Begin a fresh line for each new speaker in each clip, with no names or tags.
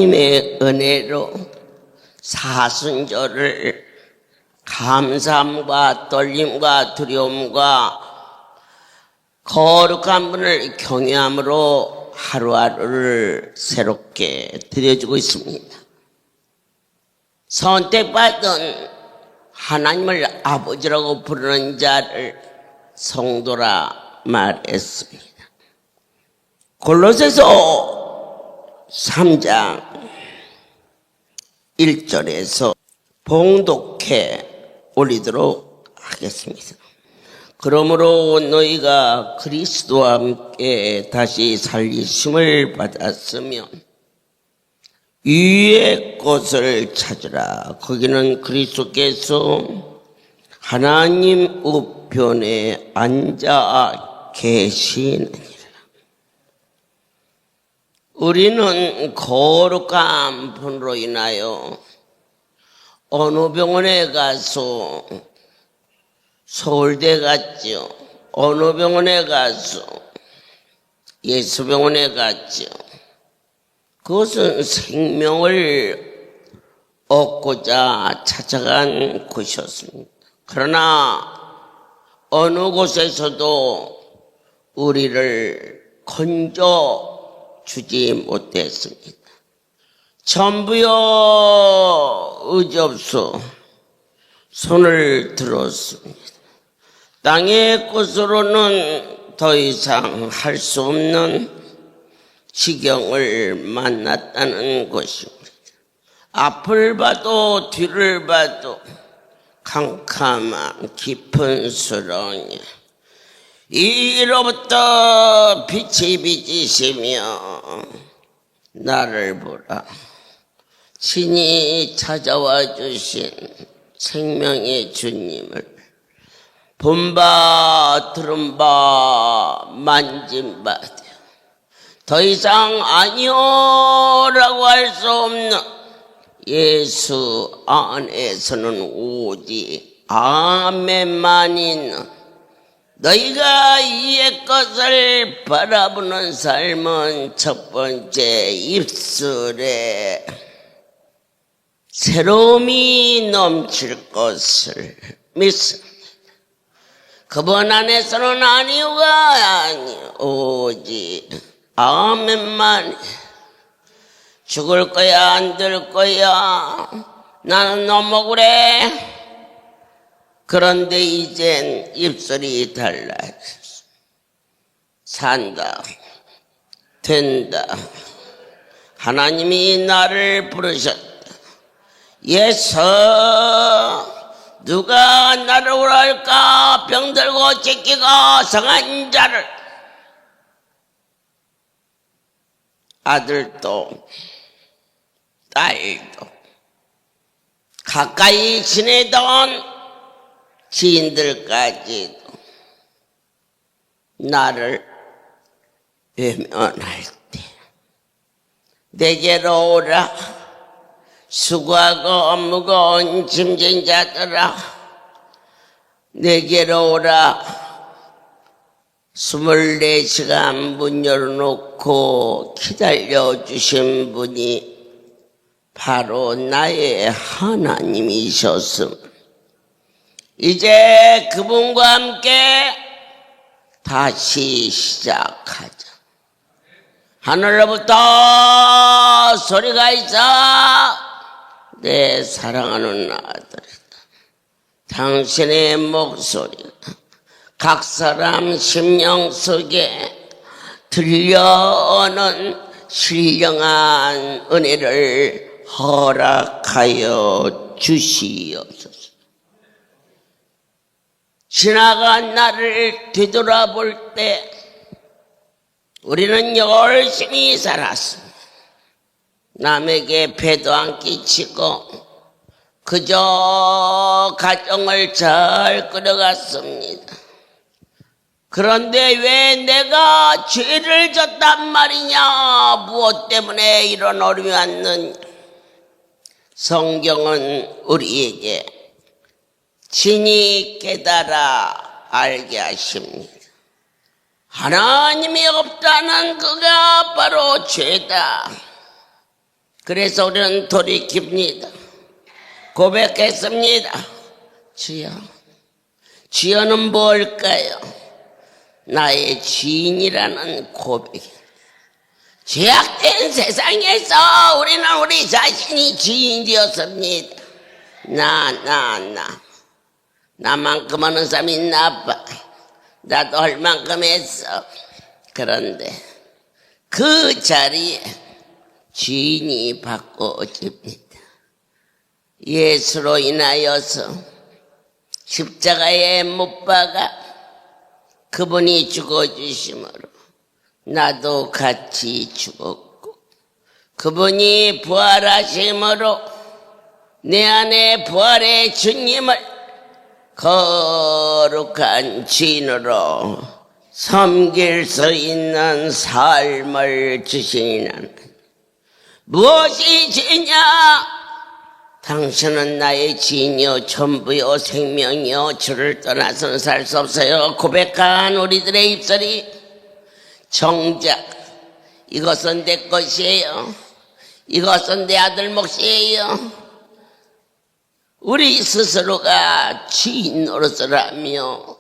하나님의 은혜로 사순절을 감사함과 떨림과 두려움과 거룩한 분을 경외함으로 하루하루를 새롭게 드려주고 있습니다. 선택받은 하나님을 아버지라고 부르는 자를 성도라 말했습니다. 골로새서 3장 1절에서 봉독해 올리도록 하겠습니다. 그러므로 너희가 그리스도와 함께 다시 살리심을 받았으면 위의 것을 찾으라. 거기는 그리스도께서 하나님 우편에 앉아 계시느니라. 우리는 거룩한 분으로 인하여 어느 병원에 가서 서울대 갔죠. 어느 병원에 가서 예수병원에 갔죠. 그것은 생명을 얻고자 찾아간 곳이었습니다. 그러나 어느 곳에서도 우리를 건져주지 못했습니다. 전부여 의지없어 손을 들었습니다. 땅의 것으로는 더 이상 할 수 없는 지경을 만났다는 것입니다. 앞을 봐도 뒤를 봐도 캄캄한 깊은 수렁에 이로부터 빛이 비치시며 나를 보라. 친히 찾아와 주신 생명의 주님을 본바 들은 바 만진 바 더 이상 아니요라고 할 수 없는 예수 안에서는 오직 아멘만 있는 너희가 이의 것을 바라보는 삶은 첫 번째 입술에 새로움이 넘칠 것을 믿습니다. 그분 안에서는 아니오가 아니오 오직 아멘만. 죽을 거야 안 될 거야 나는 너무 그래. 그런데 이젠 입술이 달라졌어. 산다 된다. 하나님이 나를 부르셨다. 예수 누가 나를 오랄까. 병들고 찢기고 성한 자를. 아들도 딸도 가까이 지내던 지인들까지도 나를 외면할 때 내게로 오라. 수고하고 무거운 짐진 자들아 내게로 오라. 24시간 문 열어놓고 기다려주신 분이 바로 나의 하나님이셨음. 이제 그분과 함께 다시 시작하자. 하늘로부터 소리가 있어. 내 사랑하는 아들이다. 당신의 목소리가 각 사람 심령 속에 들려오는 신령한 은혜를 허락하여 주시옵소서. 지나간 날을 뒤돌아볼 때 우리는 열심히 살았습니다. 남에게 배도 안 끼치고 그저 가정을 잘 끌어갔습니다. 그런데 왜 내가 죄를 졌단 말이냐. 무엇 때문에 이런 어려움이 왔느냐. 성경은 우리에게 진히 깨달아 알게 하십니다. 하나님이 없다는 그가 바로 죄다. 그래서 우리는 돌이킵니다. 고백했습니다. 주여, 주여는 뭘까요? 나의 지인이라는 고백. 죄악된 세상에서 우리는 우리 자신이 지인이었습니다. 나만큼 하는 사람이 나빠. 나도 할 만큼 했어. 그런데 그 자리에 주인이 바꿔집니다. 예수로 인하여서 십자가에 못 박아 그분이 죽어주심으로 나도 같이 죽었고, 그분이 부활하심으로 내 안에 부활의 주님을 거룩한 주인으로 섬길 수 있는 삶을 주시는, 무엇이 주냐? 당신은 나의 지인이요 전부요 생명이요, 주를 떠나서는 살 수 없어요. 고백한 우리들의 입술이 정작 이것은 내 것이에요, 이것은 내 아들 몫이에요, 우리 스스로가 주인 노릇을하며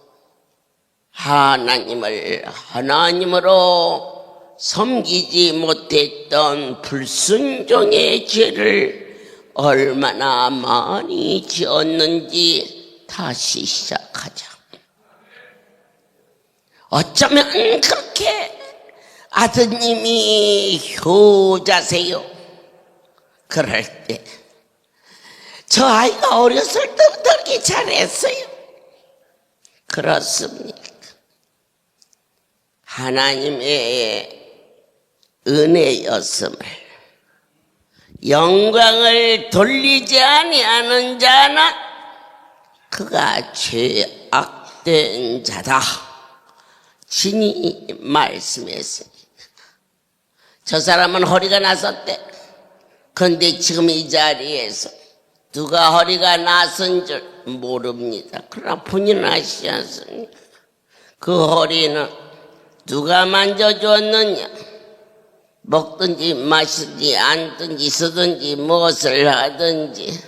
하나님을 하나님으로 섬기지 못했던 불순종의 죄를 얼마나 많이 지었는지 다시 시작하자. 어쩌면 그렇게 아드님이 효자세요. 그럴 때 저 아이가 어렸을 때부터 그렇게 잘했어요. 그렇습니까? 하나님의 은혜였음을, 영광을 돌리지 아니하는 자는 그가 죄악된 자다, 진이 말씀했으니까. 저 사람은 허리가 났었대. 그런데 지금 이 자리에서 누가 허리가 났은 줄 모릅니다. 그러나 본인은 아시지 않습니까? 그 허리는 누가 만져주었느냐? 먹든지 마시든지 앉든지 서든지 무엇을 하든지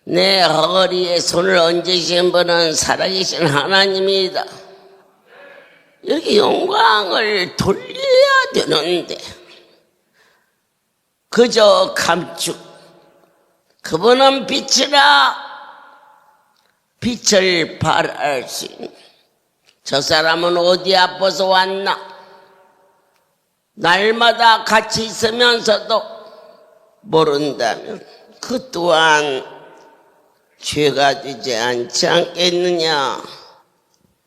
내 허리에 손을 얹으신 분은 살아계신 하나님이다. 여기 영광을 돌려야 되는데 그저 감축. 그분은 빛이라 빛을 발할 수 있는. 저 사람은 어디 아파서 왔나? 날마다 같이 있으면서도 모른다면 그 또한 죄가 되지 않지 않겠느냐?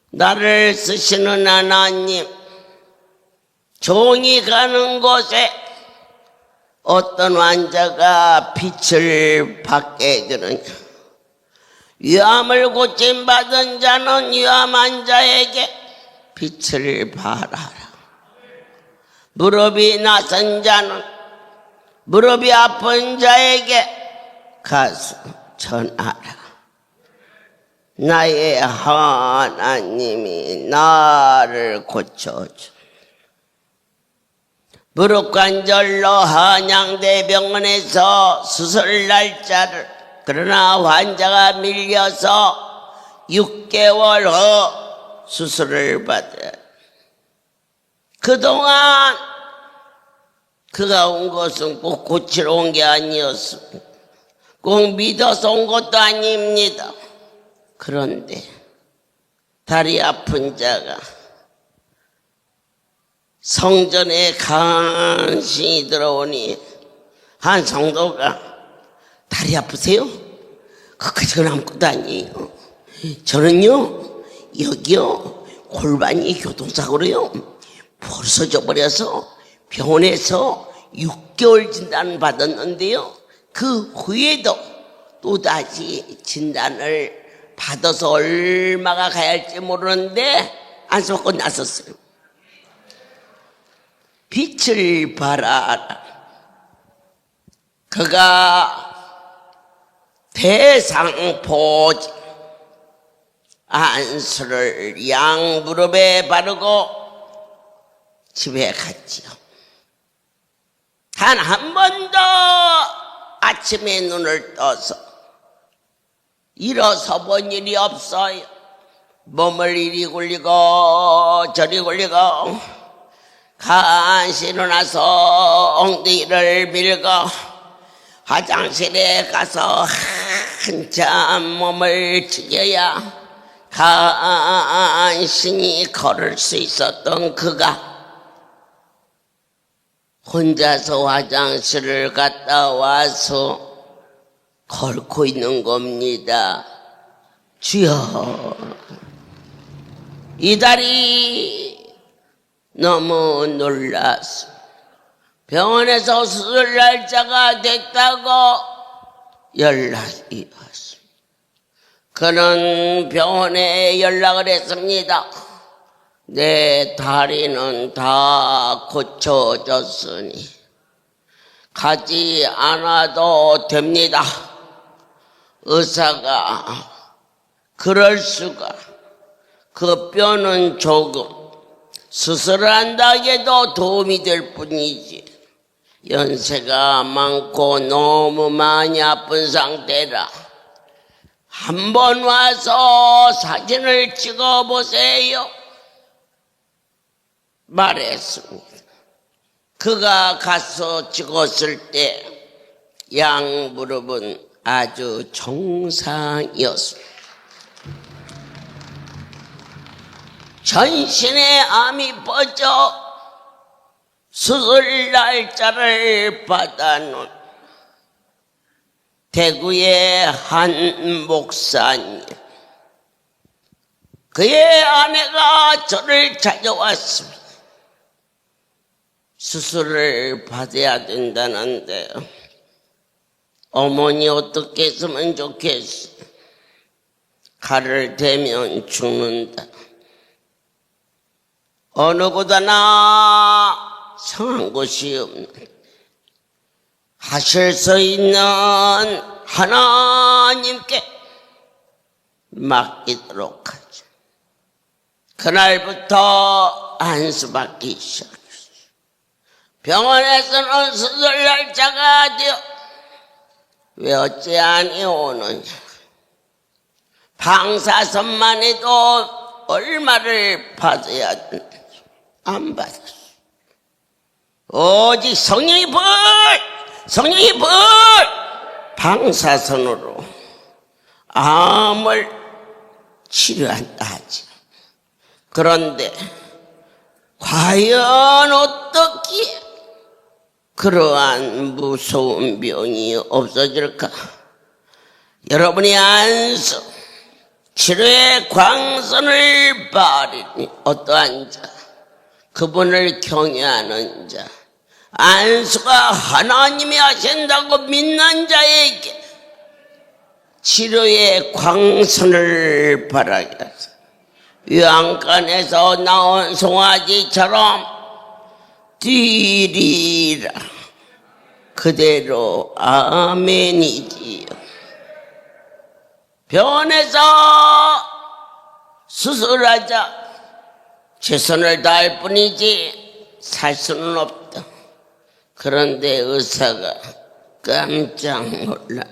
나를 쓰시는 하나님, 종이 가는 곳에 어떤 환자가 빛을 받게 되느냐? 위암을 고침받은 자는 위암 자에게 빛을 발하라. 무릎이 나선 자는 무릎이 아픈 자에게 가서 전하라. 나의 하나님이 나를 고쳐줘. 무릎 관절로 한양대 병원에서 수술 날짜를, 그러나 환자가 밀려서 6개월 후 수술을 받아야. 그동안 그가 온 것은 꼭 고치러 온 게 아니었습니다. 꼭 믿어서 온 것도 아닙니다. 그런데 다리 아픈 자가 성전에 간신히 들어오니 한 성도가 다리 아프세요? 그까지는 아무것도 아니에요. 저는요 여기요 골반이 교통사고로요 부서져 버려서 병원에서 6개월 진단 받았는데요, 그 후에도 또다시 진단을 받아서 얼마가 가야 할지 모르는데 안수 받고 나섰어요. 빛을 발하라. 그가 대상포지 안수를 양 무릎에 바르고 집에 갔지요. 단 한 번도 아침에 눈을 떠서 일어서 본 일이 없어요. 몸을 이리 굴리고 저리 굴리고 간시 일어나서 엉덩이를 밀고 화장실에 가서 한참 몸을 튀겨야 간신히 걸을 수 있었던 그가 혼자서 화장실을 갔다 와서 걸고 있는 겁니다. 주여, 이달이 너무 놀라서 병원에서 수술 날짜가 됐다고 연락이 왔습니다. 그는 병원에 연락을 했습니다. 내 다리는 다 고쳐졌으니 가지 않아도 됩니다. 의사가 그럴 수가, 그 뼈는 조금 수술을 한다 해도 도움이 될 뿐이지 연세가 많고 너무 많이 아픈 상태라 한번 와서 사진을 찍어보세요 말했습니다. 그가 가서 찍었을 때 양 무릎은 아주 정상이었습니다. 전신에 암이 퍼져 수술 날짜를 받아놓은 대구의 한 목사님, 그의 아내가 저를 찾아왔습니다. 수술을 받아야 된다는데 어머니 어떻게 했으면 좋겠어. 칼을 대면 죽는다. 어느 곳하나 성한 곳이 없는 하실 수 있는 하나님께 맡기도록 하죠. 그날부터 안수받기 시작했어요. 병원에서는 수술 날짜가 되어 왜 어찌 아니 오느냐. 방사선만 해도 얼마를 받아야 된다. 안 받았어. 오직 성령의 불! 성령의 불! 방사선으로 암을 치료한다 하지. 그런데 과연 어떻게 그러한 무서운 병이 없어질까? 여러분이 안수 치료의 광선을 바르니 어떠한 자, 그분을 경외하는 자, 안수가 하나님이 하신다고 믿는 자에게 치료의 광선을 바라게 하소서. 요한간에서 나온 송아지처럼 뛰리라. 그대로 아멘이지요. 병원에서 수술하자 최선을 다할 뿐이지 살 수는 없다. 그런데 의사가 깜짝 놀라.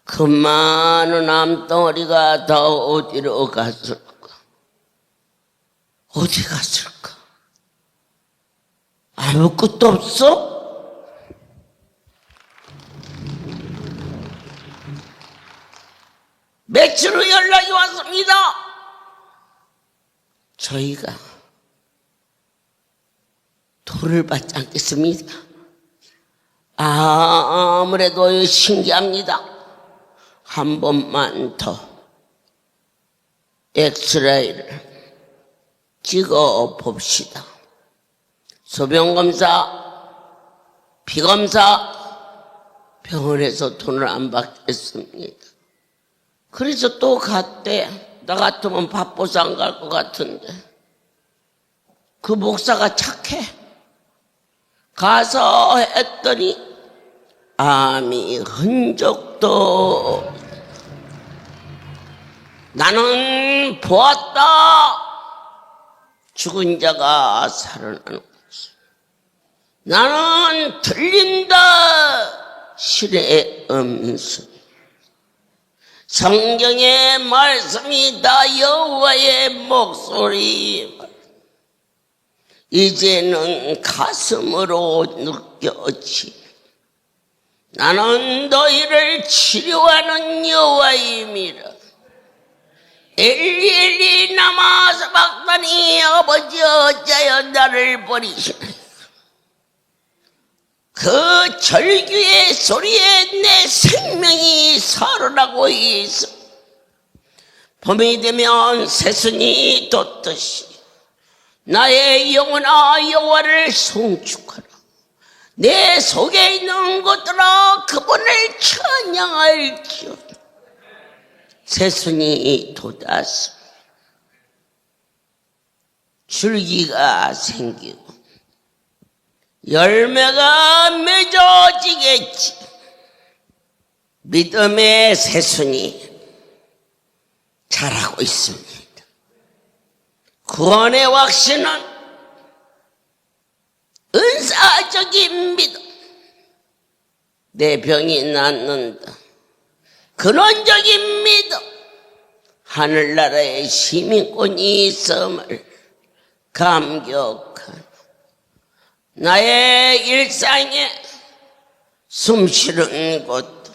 그 많은 암덩어리가 다 어디로 갔을까? 어디 갔을까? 아무것도 없어? 며칠 후 연락이 왔습니다. 저희가 돌을 받지 않겠습니다. 아무래도 신기합니다. 한 번만 더 엑스레이를 찍어 봅시다. 소변검사, 피검사, 병원에서 돈을 안 받겠습니다. 그래서 또 갔대. 나 같으면 바빠서 안 갈 것 같은데. 그 목사가 착해. 가서 했더니 암이 흔적도 나는 보았다. 죽은 자가 살아나는 거지. 나는 들린다 신의 음성. 성경의 말씀이 다 여호와의 목소리. 이제는 가슴으로 느껴지. 나는 너희를 치료하는 여호와임이라. 엘리 나마 사박다니 아버지 어찌하여 나를 버리시나이까. 그 절규의 소리에 내 생명이 살아나고 있어. 봄이 되면 새순이 돋듯이 나의 영혼아 여호와를 송축하라. 내 속에 있는 것들아 그분을 찬양할지어다. 새순이 돋았어. 줄기가 생기고 열매가 맺어지겠지. 믿음의 새순이 자라고 있습니다. 구원의 확신은 은사적인 믿음. 내 병이 낫는다. 근원적인 믿음. 하늘나라에 시민권이 있음을 감격한 나의 일상에 숨쉬는 것도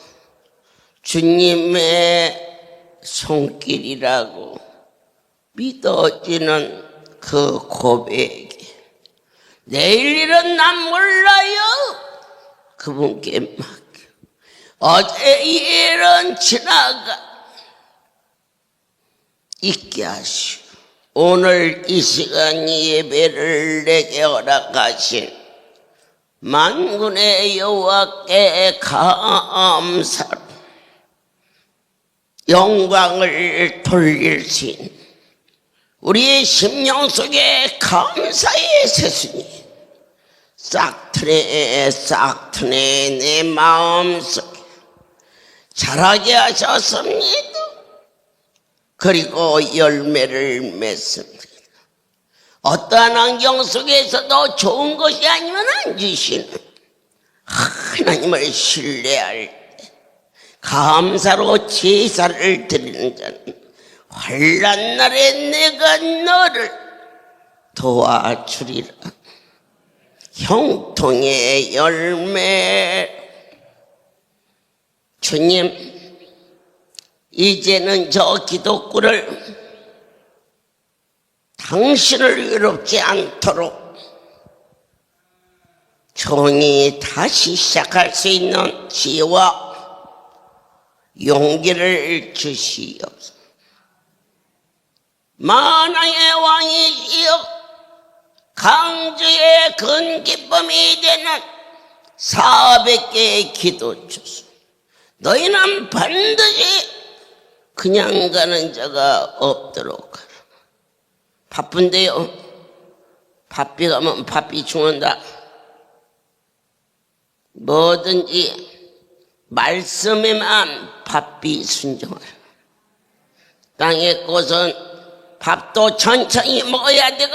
주님의 손길이라고 믿어지는 그 고백이 내일 일은 난 몰라요. 그분께 맡겨. 어제 이 일은 지나가 있게 하시오. 오늘 이 시간 예배를 내게 허락하신 만군의 여호와께 감사로 영광을 돌릴 수 있는 우리의 심령 속에 감사의 새순이 싹트네 내 마음속에 자라게 하셨습니다. 그리고 열매를 맺습니다. 어떠한 환경 속에서도 좋은 것이 아니면 안 주시는 하나님을 신뢰할 때 감사로 제사를 드리는 자는 환난 날에 내가 너를 도와주리라. 형통의 열매. 주님, 이제는 저 기독구를 당신을 외롭지 않도록 종이 다시 시작할 수 있는 지혜와 용기를 주시옵소서. 만왕의 왕이시여 강주의 큰 기쁨이 되는 400개의 기도 주소. 너희는 반드시 그냥 가는 자가 없도록 하라. 바쁜데요. 바삐 가면 바삐 죽는다. 뭐든지 말씀에만 바삐 순종하라. 땅의 꽃은 밥도 천천히 먹어야 되고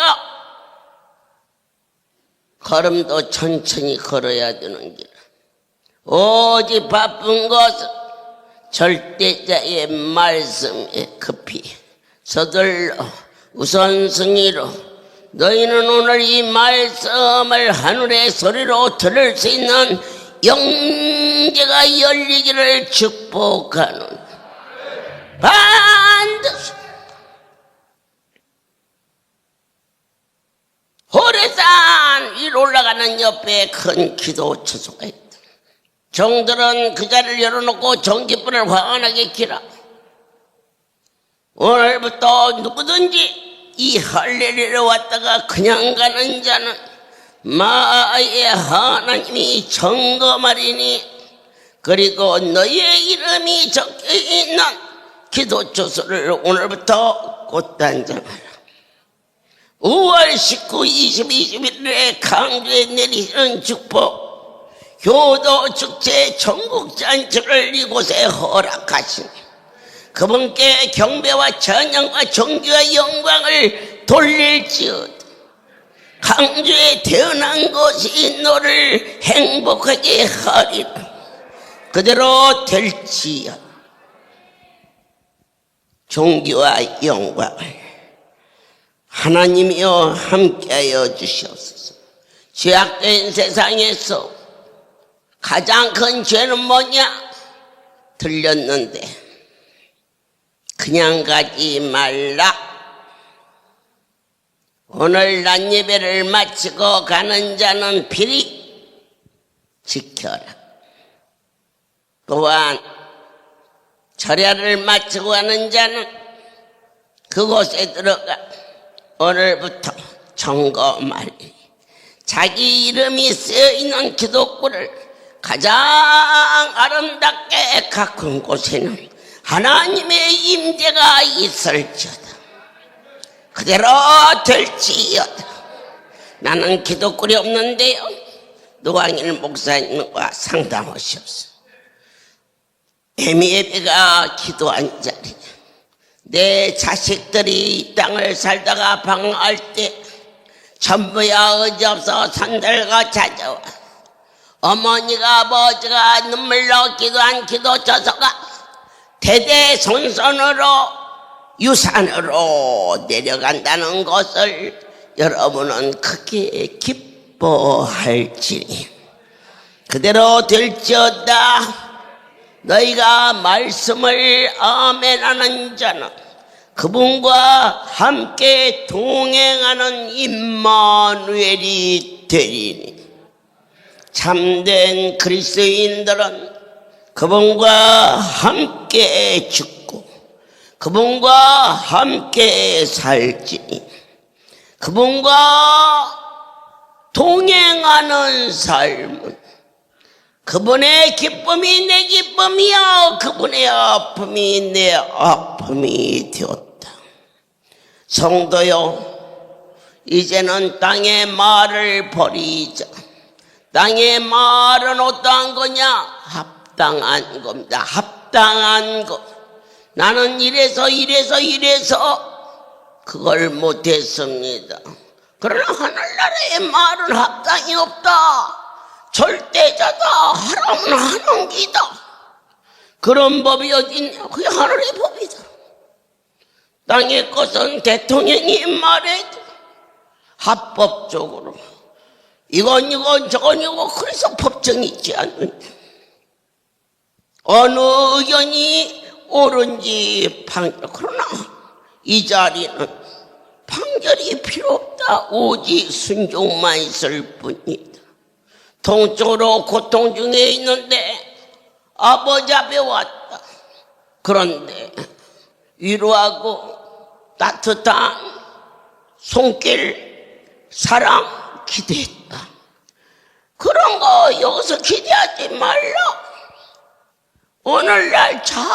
걸음도 천천히 걸어야 되는 길. 오직 바쁜 것은 절대자의 말씀에 급히 서둘러 우선순위로 너희는 오늘 이 말씀을 하늘의 소리로 들을 수 있는 영재가 열리기를 축복하는 반드시 호레산 위로 올라가는 옆에 큰 기도 처소가 있다. 종들은 그 자리를 열어놓고 전깃불을 환하게 켜라. 오늘부터 누구든지 이 할례를 왔다가 그냥 가는 자는 마의 하나님이 점검하리니 그리고 너희의 이름이 적혀있는 기도 처소를 오늘부터 꽃단장하라. 5월 19, 20, 21일에 강주에 내리시는 축복 효도 축제 전국 잔치를 이곳에 허락하시니 그분께 경배와 찬양과 존귀와 영광을 돌릴지어다. 강주에 태어난 것이 너를 행복하게 하리라. 그대로 될지어다. 존귀와 영광을 하나님이여 함께하여 주시옵소서. 죄악된 세상에서 가장 큰 죄는 뭐냐? 들렸는데 그냥 가지 말라. 오늘 낮 예배를 마치고 가는 자는 필히 지켜라. 또한 절야를 마치고 가는 자는 그곳에 들어가 오늘부터 점검하리. 자기 이름이 쓰여있는 기독교를 가장 아름답게 가꾼 곳에는 하나님의 임재가 있을지어다. 그대로 될지어다. 나는 기독교이 없는데요, 노광일 목사님과 상담하시옵소서. 애미예배가 기도한 자리, 내 자식들이 이 땅을 살다가 방황할 때 전부야 의지없어 산들과 찾아와 어머니가 아버지가 눈물로 기도한 기도 저서가 대대손손으로 유산으로 내려간다는 것을 여러분은 크게 기뻐할지니 그대로 될지어다. 너희가 말씀을 아멘하는 자는 그분과 함께 동행하는 임마누엘이 되리니 참된 그리스도인들은 그분과 함께 죽고 그분과 함께 살지니 그분과 동행하는 삶은 그분의 기쁨이 내 기쁨이요 그분의 아픔이 내 아픔이 되었다. 성도요, 이제는 땅의 말을 버리자. 땅의 말은 어떠한 거냐? 합당한 겁니다. 합당한 것. 나는 이래서 그걸 못했습니다. 그러나 하늘나라의 말은 합당이 없다. 절대자다. 하라면 하는 기다. 그런 법이 어디 있냐? 그게 하늘의 법이다. 땅의 것은 대통령이 말해도 합법적으로 이건 저건 이거 그래서 법정이 있지 않느냐. 어느 의견이 옳은지 그러나 이 자리는 판결이 필요 없다. 오직 순종만 있을 뿐이다. 동적으로 고통 중에 있는데 아버지 앞에 왔다. 그런데 위로하고 따뜻한 손길, 사랑 기대했다. 그런 거 여기서 기대하지 말라. 오늘날 잘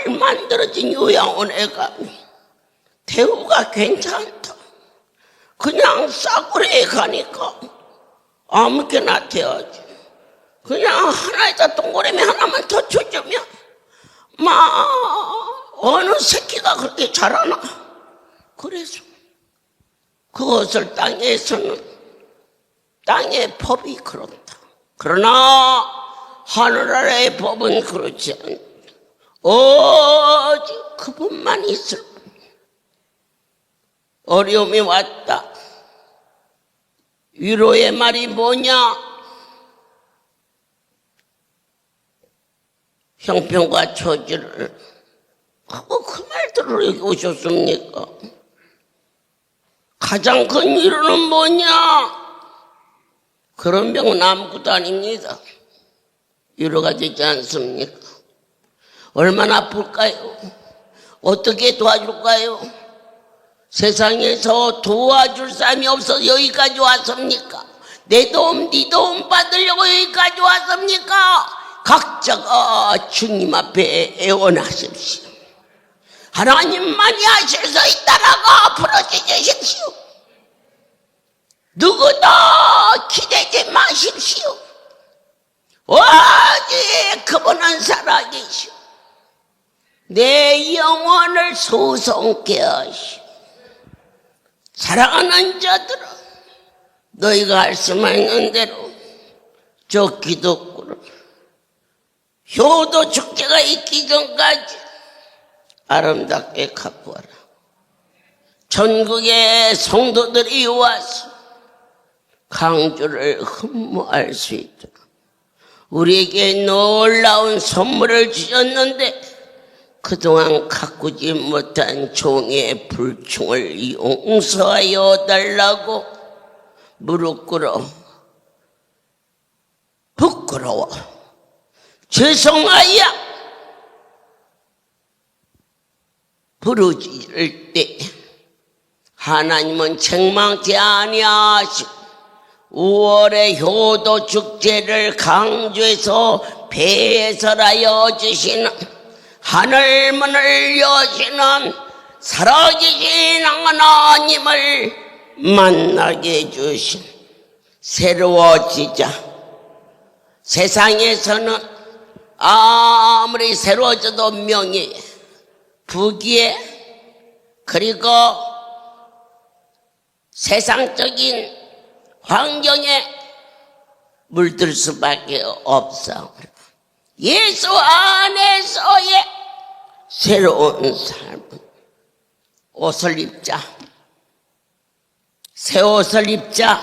만들어진 요양원에 가면 대우가 괜찮다. 그냥 싸구려에 가니까 아무렇게나 돼야지. 그냥 하나에다 동그라미 하나만 더 줘주면 어느 새끼가 그렇게 자라나. 그래서 그것을 땅에서는 땅의 법이 그렇다. 그러나 하늘나라의 법은 그렇지 않다. 오직 그분만 있을 뿐. 어려움이 왔다. 위로의 말이 뭐냐? 형편과 처지를 하고 그 말 들으러 여기 오셨습니까? 가장 큰 위로는 뭐냐? 그런 병은 아무것도 아닙니다. 위로가 되지 않습니까? 얼마나 아플까요? 어떻게 도와줄까요? 세상에서 도와줄 사람이 없어서 여기까지 왔습니까? 내 도움, 네 도움 받으려고 여기까지 왔습니까? 각자가 주님 앞에 애원하십시오. 하나님만이 하실 수 있다라고 부르짖으십시오. 누구도 기대지 마십시오. 오직 그분은 살아계시오. 내 영혼을 소송케 하시오. 사랑하는 자들아, 너희가 할 수만 있는 대로 저 기독교를 효도 축제가 있기 전까지 아름답게 갖고 와라. 전국의 성도들이 와서 강주를 흠모할 수 있도록 우리에게 놀라운 선물을 주셨는데 그동안 가꾸지 못한 종의 불충을 용서하여 달라고 무릎 꿇어 부끄러워 죄송하여 부르짖을 때 하나님은 책망치 아니하시고 5월의 효도 축제를 강주에서 배설하여 주시는 하늘문을 여시는 살아계신 하나님을 만나게 해주신 새로워지자. 세상에서는 아무리 새로워져도 명예, 부귀에 그리고 세상적인 환경에 물들 수밖에 없어. 예수 안에서의 새로운 삶은 옷을 입자. 새 옷을 입자.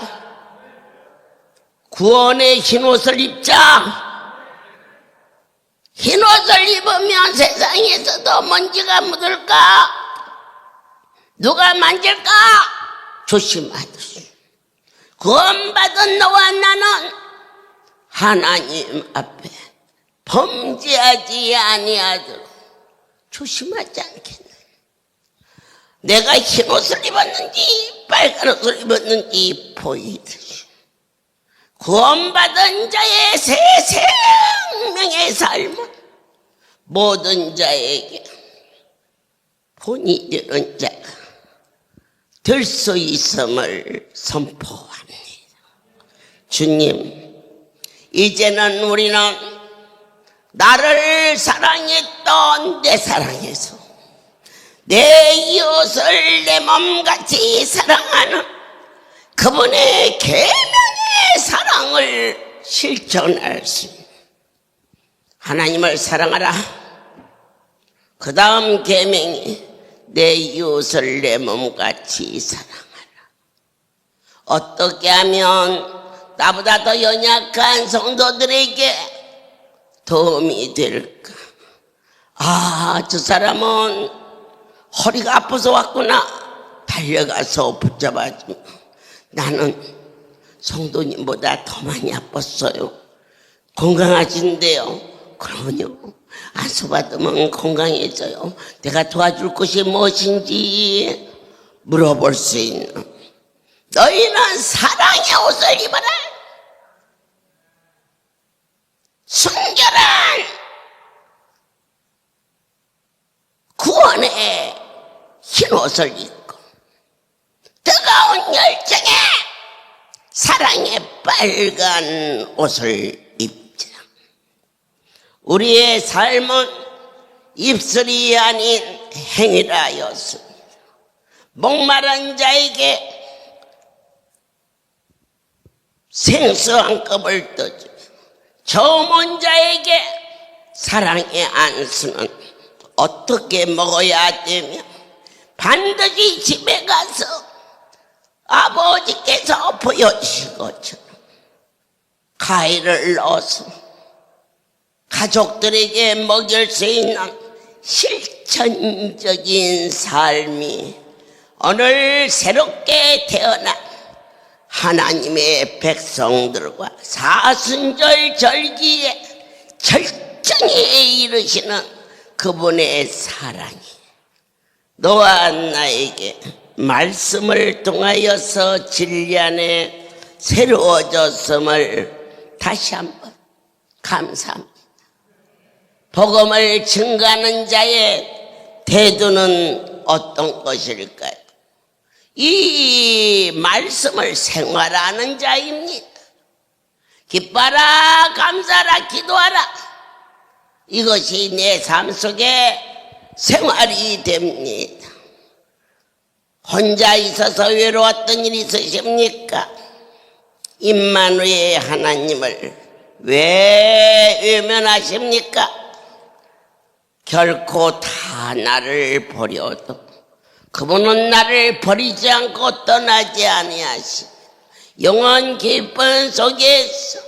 구원의 흰 옷을 입자. 흰 옷을 입으면 세상에서도 먼지가 묻을까? 누가 만질까? 조심하듯이. 구원받은 너와 나는 하나님 앞에 범죄하지 아니하도록 조심하지 않겠나. 내가 흰 옷을 입었는지 빨간 옷을 입었는지 보이듯이 구원받은 자의 새 생명의 삶은 모든 자에게 본이 되는 자가 될 수 있음을 선포합니다. 주님, 이제는 우리는 나를 사랑했던 내 사랑에서 내 이웃을 내 몸같이 사랑하는 그분의 계명의 사랑을 실천할 수 있습니다. 하나님을 사랑하라. 그 다음 계명이 내 이웃을 내 몸같이 사랑하라. 어떻게 하면 나보다 더 연약한 성도들에게 도움이 될까? 아, 저 사람은 허리가 아파서 왔구나. 달려가서 붙잡아주고, 나는 성도님보다 더 많이 아팠어요. 건강하신데요. 그러면요, 안수받으면 건강해져요. 내가 도와줄 것이 무엇인지 물어볼 수 있는. 너희는 사랑의 옷을 입어라. 순결한 구원의 흰 옷을 입고 뜨거운 열정에 사랑의 빨간 옷을 입자. 우리의 삶은 입술이 아닌 행위라였습니다. 목마른 자에게 생수 한 컵을 떠주며 저먼 자에게 사랑의 안수는 어떻게 먹어야 되며 반드시 집에 가서 아버지께서 보여주신 것처럼 가위를 넣어서 가족들에게 먹일 수 있는 실천적인 삶이 오늘 새롭게 태어난 하나님의 백성들과 사순절 절기에 절정에 이르시는 그분의 사랑이 너와 나에게 말씀을 통하여서 진리 안에 새로워졌음을 다시 한번 감사합니다. 복음을 증가하는 자의 태도는 어떤 것일까요? 이 말씀을 생활하는 자입니다. 기뻐라, 감사라, 기도하라. 이것이 내 삶 속에 생활이 됩니다. 혼자 있어서 외로웠던 일이 있으십니까? 임마누엘 하나님을 왜 외면하십니까? 결코 다 나를 버려도 그분은 나를 버리지 않고 떠나지 아니하시. 영원 기쁨 속에서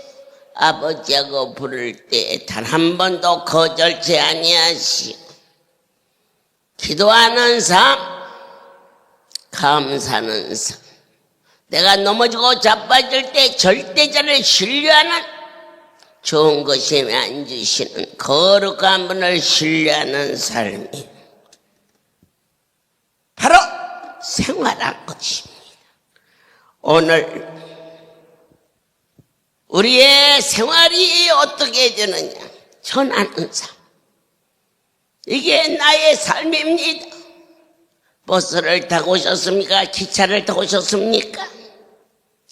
아버지하고 부를 때 단 한 번도 거절치 아니하시. 기도하는 삶, 감사하는 삶. 내가 넘어지고 자빠질 때 절대자를 신뢰하는 좋은 것이 앉으시는 거룩한 분을 신뢰하는 삶이 바로 생활한 것입니다. 오늘 우리의 생활이 어떻게 되느냐? 전하는 삶. 이게 나의 삶입니다. 버스를 타고 오셨습니까? 기차를 타고 오셨습니까?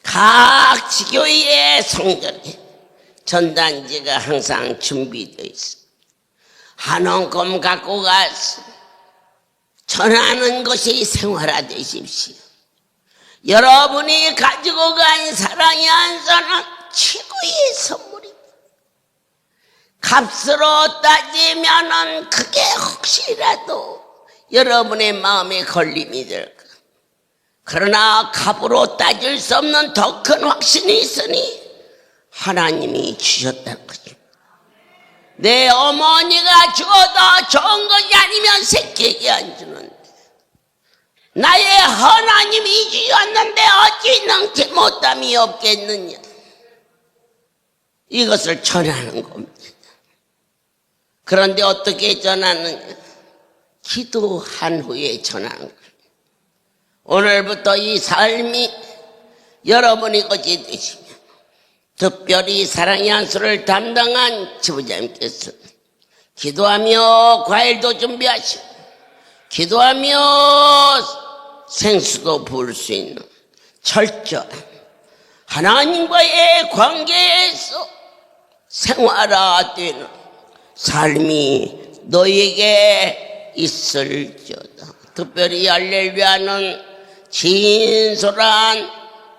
각 지교회의 성전에 전단지가 항상 준비되어 있습니다. 한 움큼 갖고 가서 전하는 것이 생활화되십시오. 여러분이 가지고 간 사랑의 안사는 최고의 선물입니다. 값으로 따지면은 그게 혹시라도 여러분의 마음에 걸림이 될까. 그러나 값으로 따질 수 없는 더 큰 확신이 있으니 하나님이 주셨다는 거죠. 내 어머니가 죽어도 좋은 것이 아니면 새끼에게 안 주는데 나의 하나님이 주셨는데 어찌 능치 못함이 없겠느냐. 이것을 전하는 겁니다. 그런데 어떻게 전하느냐? 기도한 후에 전하는 거예요. 오늘부터 이 삶이 여러분이 것이 되시며 특별히 사랑의 안수를 담당한 지부장님께서 기도하며 과일도 준비하시고 기도하며 생수도 부을 수 있는 철저한 하나님과의 관계에서 생활화되는 삶이 너에게 있을지어다. 특별히 할렐루야는 진솔한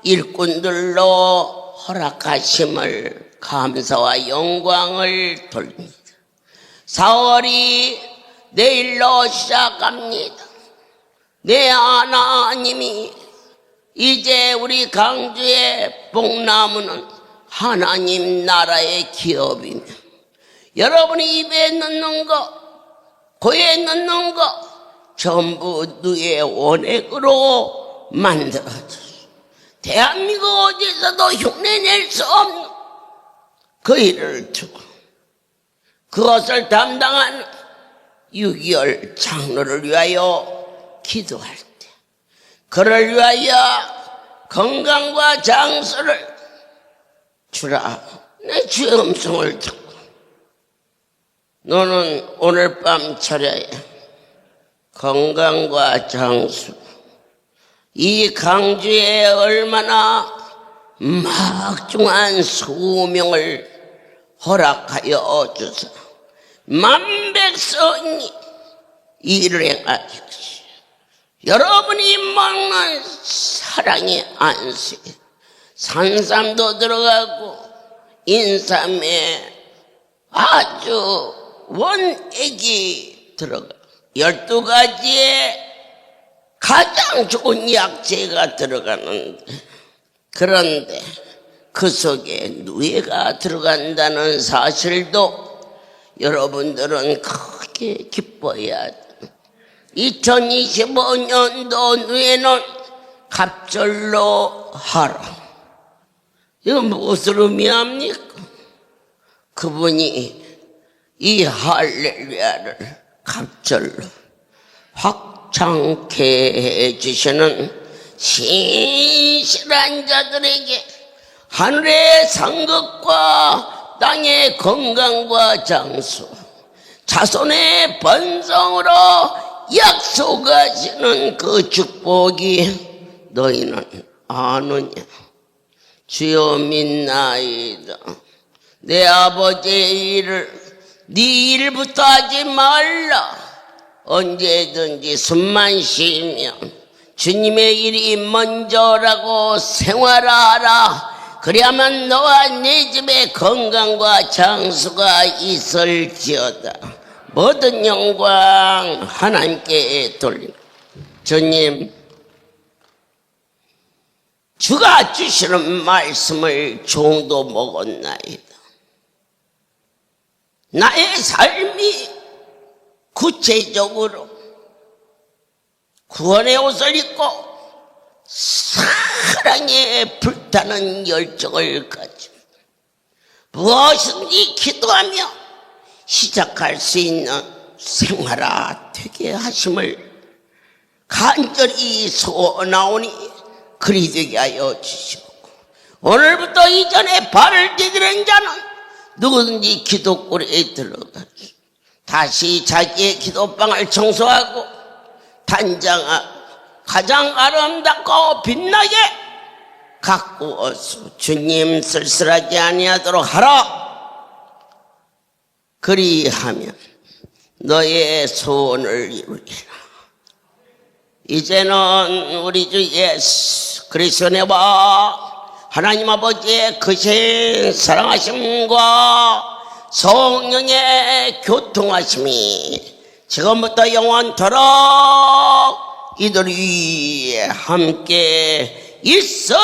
일꾼들로 허락하심을 감사와 영광을 돌립니다. 4월이 내일로 시작합니다. 내 하나님이 이제 우리 강주의 뽕나무는 하나님 나라의 기업이며 여러분이 입에 넣는 거, 코에 넣는 거 전부 너의 원액으로 만들어졌어. 대한민국 어디서도 흉내낼 수 없는 그 일을 두고 그것을 담당한 6.25 장로를 위하여 기도할 때 그를 위하여 건강과 장수를 주라. 내 주의 음성을 듣고 너는 오늘 밤 차려야 건강과 장수 이 강주에 얼마나 막중한 소명을 허락하여 주사 만백성이 일을 행하십시오. 여러분이 먹는 사랑의 안수에 산삼도 들어가고 인삼에 아주 원액이 들어가 12가지의 가장 좋은 약재가 들어가는데 그런데 그 속에 누에가 들어간다는 사실도 여러분들은 크게 기뻐해야 돼. 2025년도 누에는 갑절로 하라. 이건 무엇을 의미합니까? 그분이 이 할렐루야를 갑절로 확장케 해주시는 신실한 자들에게 하늘의 상급과 땅의 건강과 장수 자손의 번성으로 약속하시는 그 축복이 너희는 아느냐. 주여 믿나이다. 내 아버지의 일을 네 일부터 하지 말라. 언제든지 숨만 쉬면 주님의 일이 먼저라고 생활하라. 그리하면 너와 네 집에 건강과 장수가 있을지어다. 모든 영광 하나님께 돌립니다. 주님, 주가 주시는 말씀을 종도 먹었나이다. 나의 삶이 구체적으로 구원의 옷을 입고 사랑에 불타는 열정을 가지고 무엇인지 기도하며 시작할 수 있는 생활화 되게 하심을 간절히 소원하오니 그리 되게 하여 주시고, 오늘부터 이전에 발을 디디는 자는 누구든지 기도골에 들어가서 다시 자기의 기도방을 청소하고 단장하고 가장 아름답고 빛나게 가꾸어서 주님 쓸쓸하지 아니하도록 하라. 그리하면 너의 소원을 이루리라. 이제는 우리 주 예수 그리스도의 하나님 아버지의 크신 사랑하심과 성령의 교통하심이 지금부터 영원토록 이들 위에 함께 있을지어다.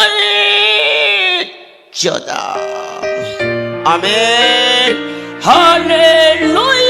아멘. 할렐루야.